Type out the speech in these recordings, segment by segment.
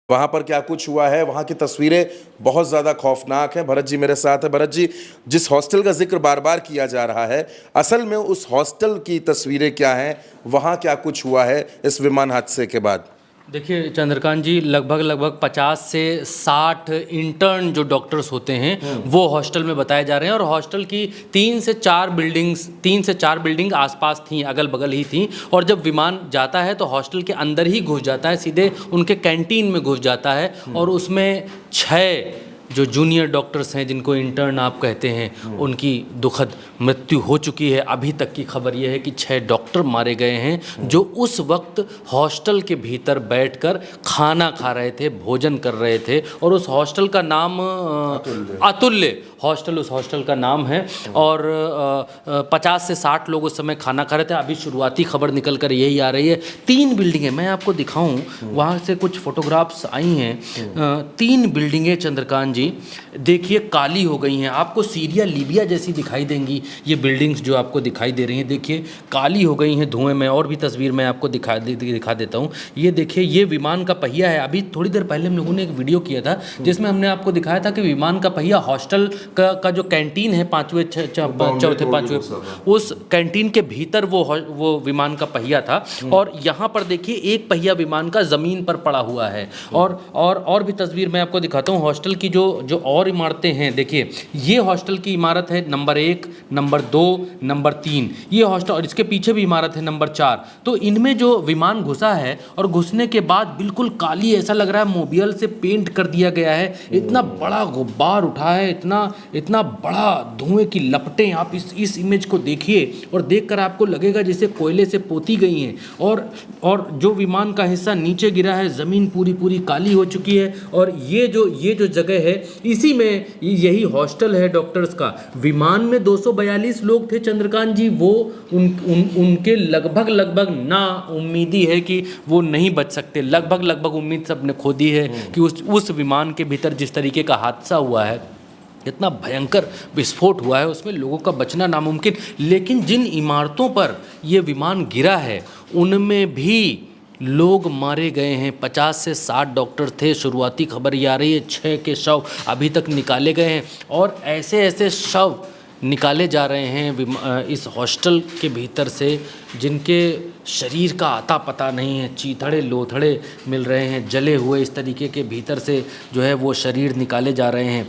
वहाँ पर क्या कुछ हुआ है, वहाँ की तस्वीरें बहुत ज़्यादा खौफनाक हैं। भरत जी मेरे साथ है। भरत जी, जिस हॉस्टल का जिक्र बार बार किया जा रहा है, असल में उस हॉस्टल की तस्वीरें क्या हैं, वहाँ क्या कुछ हुआ है इस विमान हादसे के बाद? देखिए चंद्रकांत जी, लगभग 50 से 60 इंटर्न जो डॉक्टर्स होते हैं वो हॉस्टल में बताए जा रहे हैं। और हॉस्टल की 3 से 4 बिल्डिंग आसपास थी, अगल बगल ही थी। और जब विमान जाता है तो हॉस्टल के अंदर ही घुस जाता है, सीधे उनके कैंटीन में घुस जाता है। और उसमें 6 जो जूनियर डॉक्टर्स हैं, जिनको इंटर्न आप कहते हैं, उनकी दुखद मृत्यु हो चुकी है। अभी तक की खबर यह है कि 6 डॉक्टर मारे गए हैं जो उस वक्त हॉस्टल के भीतर बैठकर खाना खा रहे थे, भोजन कर रहे थे। और उस हॉस्टल का नाम अतुल्य हॉस्टल उस हॉस्टल का नाम है। और 50 से 60 लोग उस समय खाना खा रहे थे। अभी शुरुआती खबर निकल कर यही आ रही है। 3 बिल्डिंगें मैं आपको दिखाऊं, वहाँ से कुछ फोटोग्राफ्स आई हैं। 3 बिल्डिंगें चंद्रकांत जी देखिए काली हो गई हैं, आपको सीरिया लीबिया जैसी दिखाई देंगी ये बिल्डिंग्स जो आपको दिखाई दे रही हैं। देखिए काली हो गई हैं धुएं में। और भी तस्वीर मैं आपको दिखा देता हूँ। ये देखिए, ये विमान का पहिया है। अभी थोड़ी देर पहले हम लोगों ने एक वीडियो किया था जिसमें हमने आपको दिखाया था कि विमान का पहिया हॉस्टल का जो कैंटीन है, 5वें चौथे 5वें, उस कैंटीन के भीतर वो विमान का पहिया था। और यहाँ पर देखिए एक पहिया विमान का ज़मीन पर पड़ा हुआ है। और भी तस्वीर मैं आपको दिखाता हूँ। हॉस्टल की जो और इमारतें हैं, देखिए ये हॉस्टल की इमारत है नंबर 1, नंबर 2, नंबर 3, ये हॉस्टल। और इसके पीछे भी इमारत है नंबर 4। तो इनमें जो विमान घुसा है और घुसने के बाद बिल्कुल काली, ऐसा लग रहा है मोबियल से पेंट कर दिया गया है। इतना बड़ा गुब्बार उठा है, इतना बड़ा धुएं की लपटें। आप इस इमेज को देखिए और देखकर आपको लगेगा जैसे कोयले से पोती गई हैं। और जो विमान का हिस्सा नीचे गिरा है, ज़मीन पूरी काली हो चुकी है। और ये जो जगह है, इसी में यही हॉस्टल है डॉक्टर्स का। विमान में 242 लोग थे चंद्रकांत जी। वो उनके लगभग ना उम्मीदी है कि वो नहीं बच सकते। लगभग उम्मीद सबने खो दी है कि उस विमान के भीतर जिस तरीके का हादसा हुआ है, इतना भयंकर विस्फोट हुआ है, उसमें लोगों का बचना नामुमकिन। लेकिन जिन इमारतों पर ये विमान गिरा है उनमें भी लोग मारे गए हैं। 50 से 60 डॉक्टर थे। शुरुआती खबर ये आ रही है 6 के शव अभी तक निकाले गए हैं। और ऐसे शव निकाले जा रहे हैं इस हॉस्टल के भीतर से, जिनके शरीर का आता पता नहीं है। चीथड़े लोथड़े मिल रहे हैं, जले हुए इस तरीके के भीतर से जो है वो शरीर निकाले जा रहे हैं।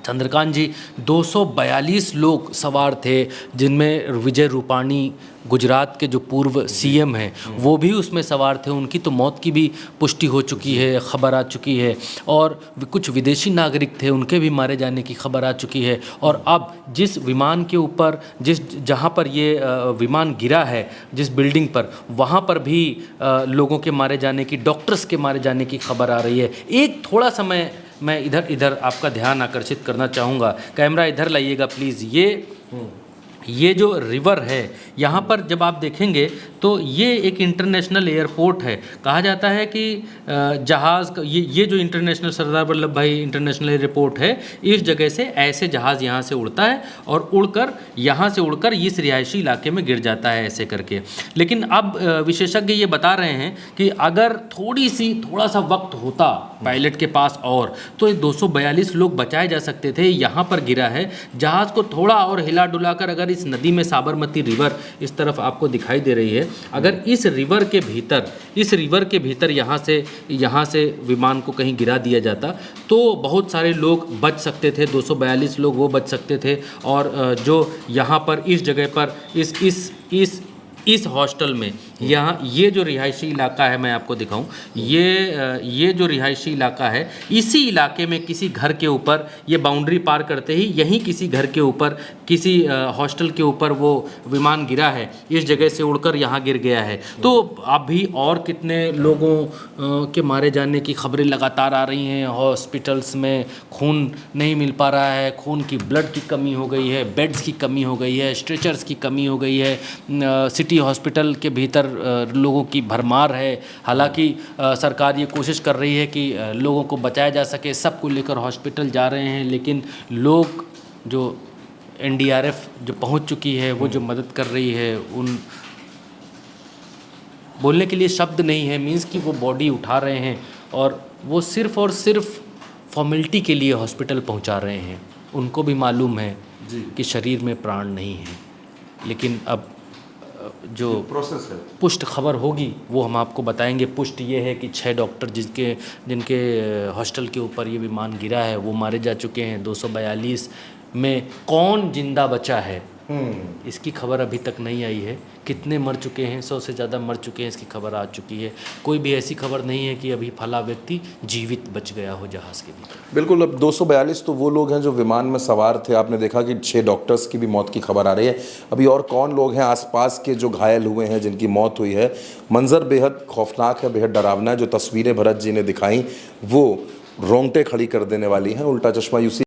चंद्रकांत जी, 242 लोग सवार थे, जिनमें विजय रूपाणी गुजरात के जो पूर्व सीएम हैं वो भी उसमें सवार थे। उनकी तो मौत की भी पुष्टि हो चुकी है, खबर आ चुकी है। और कुछ विदेशी नागरिक थे, उनके भी मारे जाने की खबर आ चुकी है। और अब जिस विमान के ऊपर जहाँ पर ये विमान गिरा है, जिस बिल्डिंग पर, वहाँ पर भी लोगों के मारे जाने की, डॉक्टर्स के मारे जाने की खबर आ रही है। एक थोड़ा समय मैं इधर आपका ध्यान आकर्षित करना चाहूँगा। कैमरा इधर लाइएगा प्लीज़। ये जो रिवर है, यहाँ पर जब आप देखेंगे तो ये एक इंटरनेशनल एयरपोर्ट है। कहा जाता है कि जहाज़ ये जो इंटरनेशनल सरदार वल्लभ भाई इंटरनेशनल एयरपोर्ट है, इस जगह से ऐसे जहाज़ यहाँ से उड़ता है और यहाँ से उड़कर इस रिहायशी इलाके में गिर जाता है, ऐसे करके। लेकिन अब विशेषज्ञ ये बता रहे हैं कि अगर थोड़ा सा वक्त होता पायलट के पास और, तो 242 लोग बचाए जा सकते थे। यहाँ पर गिरा है, जहाज़ को थोड़ा और हिला डुला कर, अगर इस नदी में, साबरमती रिवर इस तरफ आपको दिखाई दे रही है, अगर इस रिवर के भीतर यहाँ से विमान को कहीं गिरा दिया जाता तो बहुत सारे लोग बच सकते थे। 242 लोग वो बच सकते थे। और जो यहाँ पर इस जगह पर इस हॉस्टल में, यहाँ ये जो रिहायशी इलाका है, मैं आपको दिखाऊं, ये जो रिहायशी इलाका है, इसी इलाके में किसी घर के ऊपर, ये बाउंड्री पार करते ही यहीं किसी घर के ऊपर, किसी हॉस्टल के ऊपर वो विमान गिरा है। इस जगह से उड़कर यहाँ गिर गया है। तो अभी और कितने लोगों के मारे जाने की खबरें लगातार आ रही हैं। हॉस्पिटल्स में खून नहीं मिल पा रहा है, खून की ब्लड की कमी हो गई है, बेड्स की कमी हो गई है, स्ट्रेचर्स की कमी हो गई है। सिटी हॉस्पिटल के भीतर लोगों की भरमार है। हालांकि सरकार ये कोशिश कर रही है कि लोगों को बचाया जा सके, सबको लेकर हॉस्पिटल जा रहे हैं। लेकिन लोग, जो एनडीआरएफ जो पहुंच चुकी है, वो जो मदद कर रही है, उन बोलने के लिए शब्द नहीं है। मीन्स कि वो बॉडी उठा रहे हैं और वो सिर्फ़ और सिर्फ फॉर्मेलिटी के लिए हॉस्पिटल पहुंचा रहे हैं। उनको भी मालूम है कि शरीर में प्राण नहीं है, लेकिन अब जो प्रोसेस है पुष्ट खबर होगी वो हम आपको बताएंगे। पुष्ट ये है कि 6 डॉक्टर जिनके हॉस्टल के ऊपर ये विमान गिरा है वो मारे जा चुके हैं। 242 में कौन जिंदा बचा है इसकी खबर अभी तक नहीं आई है। कितने मर चुके हैं, 100 से ज़्यादा मर चुके हैं, इसकी खबर आ चुकी है। कोई भी ऐसी खबर नहीं है कि अभी फला व्यक्ति जीवित बच गया हो जहाज़ के भीतर। बिल्कुल। अब 242 तो वो लोग हैं जो विमान में सवार थे। आपने देखा कि 6 डॉक्टर्स की भी मौत की खबर आ रही है। अभी और कौन लोग हैं आसपास के जो घायल हुए हैं, जिनकी मौत हुई है। मंजर बेहद खौफनाक है, बेहद डरावना है। जो तस्वीरें भरत जी ने दिखाई वो रोंगटे खड़ी कर देने वाली हैं। उल्टा चश्मा यूसी